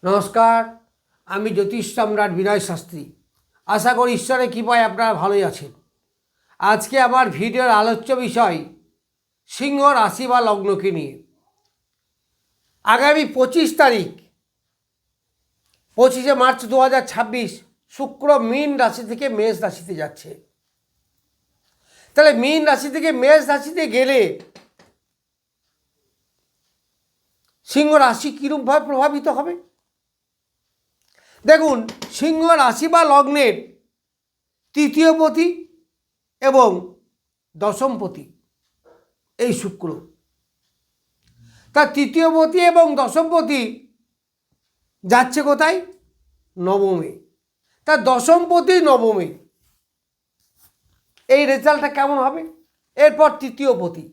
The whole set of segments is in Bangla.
নমস্কার, আমি জ্যোতিষ সম্রাট বিনয় শাস্ত্রী। আশা করি ঈশ্বরের কৃপায় আপনারা ভালোই আছেন। আজকে আমার ভিডিওর আলোচ্য বিষয় সিংহ রাশি বা লগ্নকে নিয়ে। আগামী 25 তারিখ 25শে মার্চ 2026 শুক্র মীন রাশি থেকে মেষ রাশিতে যাচ্ছে। তাহলে মীন রাশি থেকে মেষ রাশিতে গেলে সিংহ রাশি কীরূপভাবে প্রভাবিত হবে? দেখুন, সিংহ রাশি বা লগ্নের তৃতীয়পতি এবং দশমপতি এই শুক্র। তার তৃতীয়পতি এবং দশমপতি যাচ্ছে কোথায়? নবমে। তার দশমপতি নবমে। এই রেজাল্টটা কেমন হবে? এরপর তৃতীয়পতি,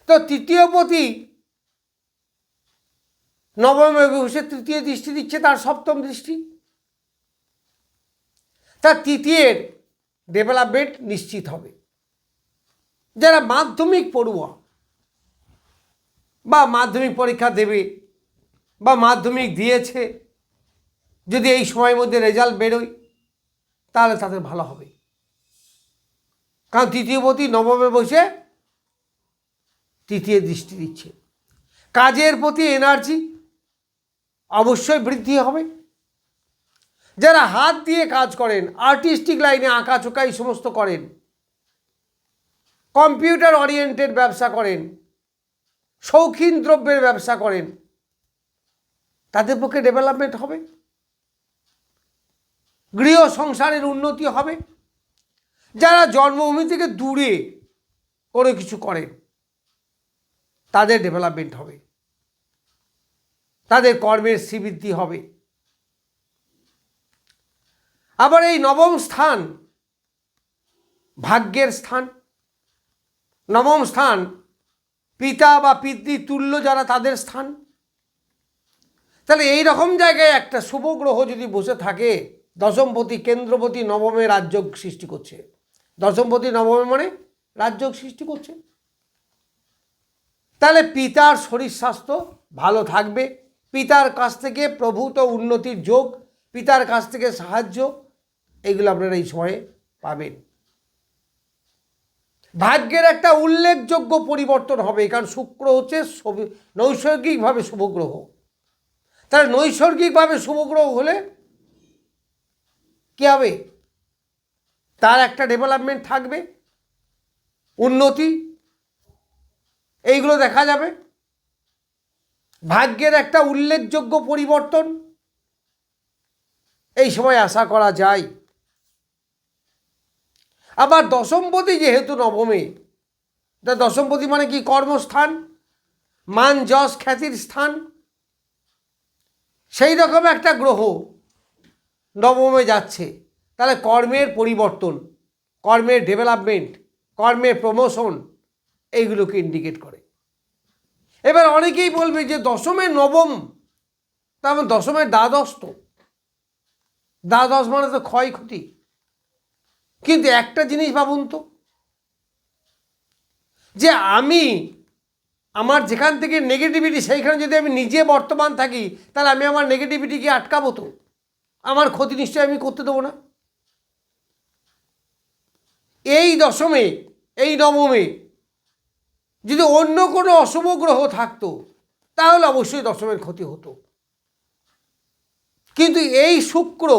তো তৃতীয়পতি নবমে বসে তৃতীয় দৃষ্টি দিচ্ছে, তার সপ্তম দৃষ্টি। তার তৃতীয়ের ডেভেলপমেন্ট নিশ্চিত হবে। যারা মাধ্যমিক পড়ুয়া বা মাধ্যমিক পরীক্ষা দেবে বা মাধ্যমিক দিয়েছে, যদি এই সময়ের মধ্যে রেজাল্ট বেরোয় তাহলে তাদের ভালো হবে। কারণ তৃতীয়পতি নবমে বসে তৃতীয় দৃষ্টি দিচ্ছে। কাজের প্রতি এনার্জি অবশ্যই বৃদ্ধি হবে। যারা হাত দিয়ে কাজ করেন, আর্টিস্টিক লাইনে আঁকাচোকা এই সমস্ত করেন, কম্পিউটার ওরিয়েন্টেড ব্যবসা করেন, শৌখিন দ্রব্যের ব্যবসা করেন, তাদের পক্ষে ডেভেলপমেন্ট হবে। গৃহ সংসারের উন্নতি হবে। যারা জন্মভূমি থেকে দূরে কোনো কিছু করেন তাদের ডেভেলপমেন্ট হবে, তাদের কর্মের শ্রীবৃদ্ধি হবে। আবার এই নবম স্থান ভাগ্যের স্থান। নবম স্থান পিতা বা পিতৃতুল্য যারা, তাদের স্থান। তাহলে এই রকম জায়গায় একটা শুভ গ্রহ যদি বসে থাকে, দশমপতি কেন্দ্রপতি নবমে রাজযোগ সৃষ্টি করছে। দশমপতি নবমে মানে রাজযোগ সৃষ্টি করছে। তাহলে পিতার শরীর স্বাস্থ্য ভালো থাকবে, পিতার কাছ থেকে প্রভূত উন্নতির যোগ, পিতার কাছ থেকে সাহায্য, এইগুলো আপনারা এই সময়ে পাবেন। ভাগ্যের একটা উল্লেখযোগ্য পরিবর্তন হবে, কারণ শুক্র হচ্ছে নৈসর্গিকভাবে শুভ গ্রহ। তাহলে নৈসর্গিকভাবে শুভ গ্রহ হলে কী হবে? তার একটা ডেভেলপমেন্ট থাকবে, উন্নতি, এইগুলো দেখা যাবে। ভাগ্যের একটা উল্লেখযোগ্য পরিবর্তন এই সময় আশা করা যায়। আবার দশমপতি যেহেতু নবমে, তা দশমপতি মানে কি? কর্মস্থান, মান যশ খ্যাতির স্থান। সেই রকম একটা গ্রহ নবমে যাচ্ছে, তাহলে কর্মের পরিবর্তন, কর্মের ডেভেলপমেন্ট, কর্মের প্রমোশন, এইগুলোকে ইন্ডিকেট করে। এবার অনেকেই বলবে যে দশমের নবম, তার মানে দশমের দ্বাদশ, তো দ্বাদশ মানে তো ক্ষয়ক্ষতি। কিন্তু একটা জিনিস ভাবুন তো, যে আমি আমার যেখান থেকে নেগেটিভিটি, সেইখানে যদি আমি নিজে বর্তমান থাকি, তাহলে আমি আমার নেগেটিভিটিকে আটকাবো, তো আমার ক্ষতি নিশ্চয়ই আমি করতে দেবো না। এই দশমে, এই নবমে যদি অন্য কোনো অশুভ গ্রহ থাকতো তাহলে অবশ্যই দশমের ক্ষতি হতো। কিন্তু এই শুক্র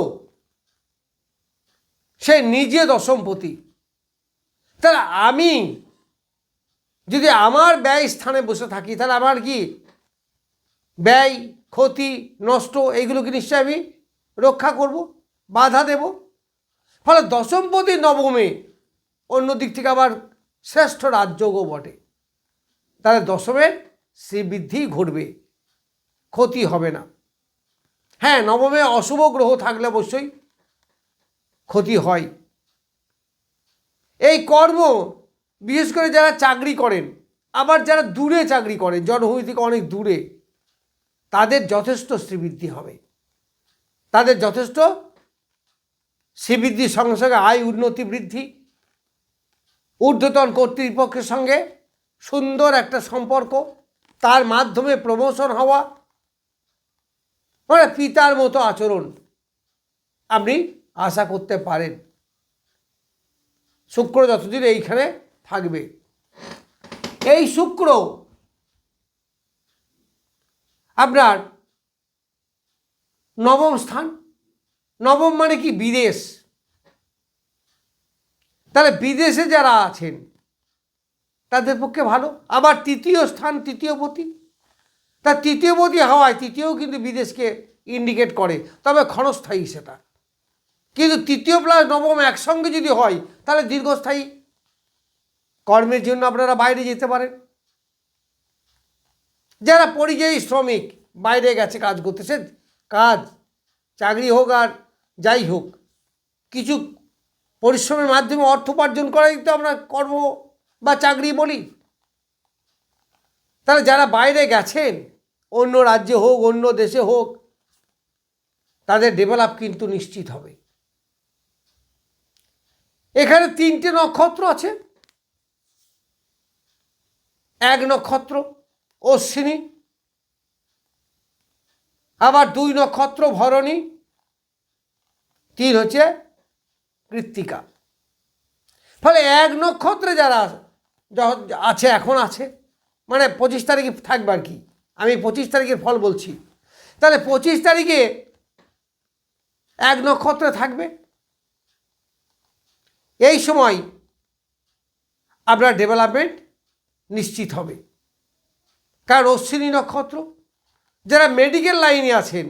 সে নিজে দশমপতি। তাহলে আমি যদি আমার ব্যয় স্থানে বসে থাকি, তাহলে আমার কি ব্যয়, ক্ষতি, নষ্ট, এইগুলোকে নিশ্চয়ই আমি রক্ষা করব, বাধা দেব। ফলে দশমপতি নবমে অন্য দিক থেকে আবার শ্রেষ্ঠ রাজযোগও বটে। তাহলে দশমের শ্রীবৃদ্ধি ঘটবে, ক্ষতি হবে না। হ্যাঁ, নবমে অশুভ গ্রহ থাকলে অবশ্যই ক্ষতি হয়। এই কর্ম, বিশেষ করে যারা চাকরি করেন, আবার যারা দূরে চাকরি করেন, জন্মভূমি থেকে অনেক দূরে, তাদের যথেষ্ট শ্রীবৃদ্ধি হবে। তাদের যথেষ্ট শ্রীবৃদ্ধির সঙ্গে সঙ্গে আয় উন্নতি বৃদ্ধি, ঊর্ধ্বতন কর্তৃপক্ষের সঙ্গে সুন্দর একটা সম্পর্ক, তার মাধ্যমে প্রমোশন হওয়া, মানে পিতার মতো আচরণ আপনি আশা করতে পারেন শুক্র যতদিন এইখানে থাকবে। এই শুক্র আপনার নবম স্থান, নবম মানে কি বিদেশ, তাহলে বিদেশে যারা আছেন তাদের পক্ষে ভালো। আবার তৃতীয় স্থান তৃতীয়পতি, তার তৃতীয়পতি হওয়ায় তৃতীয় কিন্তু বিদেশকে ইন্ডিকেট করে, তবে ক্ষণস্থায়ী সেটা। কিন্তু তৃতীয় প্লাস নবম একসঙ্গে যদি হয় তাহলে দীর্ঘস্থায়ী। কর্মের জন্য আপনারা বাইরে যেতে পারেন। যারা পরিযায়ী শ্রমিক বাইরে গেছে কাজ করতেছে, কাজ চাকরি হোক আর যাই হোক, কিছু পরিশ্রমের মাধ্যমে অর্থ উপার্জন করাই তো আমরা কর্ম বা চাকরি বলি। তাহলে যারা বাইরে গেছেন, অন্য রাজ্যে হোক অন্য দেশে হোক, তাদের ডেভেলপ কিন্তু নিশ্চিত হবে। এখানে 3টে নক্ষত্র আছে। এক নক্ষত্র অশ্বিনী, আবার 2 নক্ষত্র ভরণী, 3 হচ্ছে কৃত্তিকা। ফলে এক নক্ষত্রে যারা আছে, এখন আছে মানে 25 তারিখে থাকবে আর কি, আমি 25 তারিখের ফল বলছি। তাহলে 25 তারিখে এক নক্ষত্রে থাকবে। এই সময় আপনার ডেভেলপমেন্ট নিশ্চিত হবে, কারণ অশ্বিনী নক্ষত্র। যারা মেডিকেল লাইনে আছেন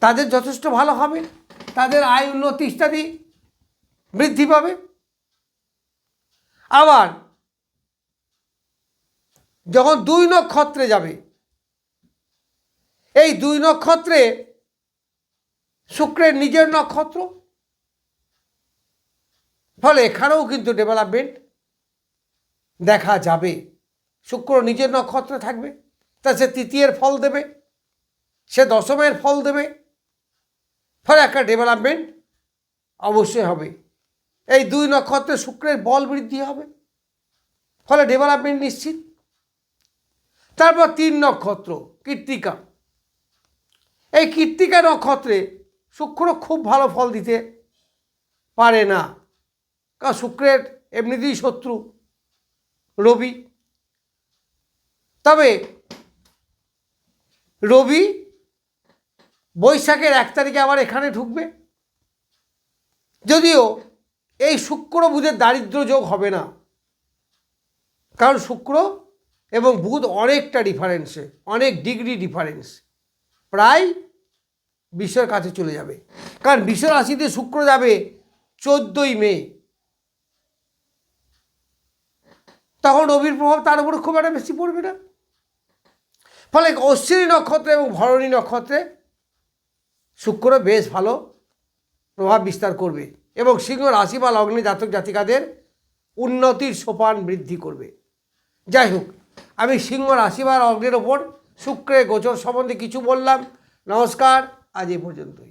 তাদের যথেষ্ট ভালো হবে, তাদের আয় উন্নতি ইত্যাদি বৃদ্ধি পাবে। আবার যখন 2 নক্ষত্রে যাবে, এই 2 নক্ষত্রে শুক্রের নিজের নক্ষত্র, ফলে এখানেও কিন্তু ডেভেলপমেন্ট দেখা যাবে। শুক্র নিজের নক্ষত্রে থাকবে, তা সে তৃতীয়ের ফল দেবে, সে দশমের ফল দেবে, ফলে একটা ডেভেলপমেন্ট অবশ্যই হবে। এই 2 নক্ষত্রে শুক্রের বল বৃদ্ধি হবে, ফলে ডেভেলপমেন্ট নিশ্চিত। তারপর 3 নক্ষত্র কৃত্তিকা। এই কৃত্তিকা নক্ষত্রে শুক্র খুব ভালো ফল দিতে পারে না, কারণ শুক্রের এমনিতেই শত্রু রবি। তবে রবি বৈশাখের 1 তারিখে আবার এখানে ঢুকবে, যদিও এই শুক্র বুধের দারিদ্র যোগ হবে না, কারণ শুক্র এবং বুধ অনেকটা ডিফারেন্সে, অনেক ডিগ্রি ডিফারেন্স, প্রায় 20-এর কাছে চলে যাবে। কারণ 20 রাশিতে শুক্র যাবে 14ই মে, তখন রবির প্রভাব তার উপরে খুব একটা বেশি পড়বে না। ফলে অশ্বিনী নক্ষত্রে এবং ভরণী নক্ষত্রে শুক্র বেশ ভালো প্রভাব বিস্তার করবে এবং সিংহ রাশি বা লগ্নে জাতক জাতিকাদের উন্নতির সোপান বৃদ্ধি করবে। যাই হোক, আমি সিংহ রাশি বা লগ্নের ওপর শুক্রের গোচর সম্বন্ধে কিছু বললাম। নমস্কার, আজ এ পর্যন্তই।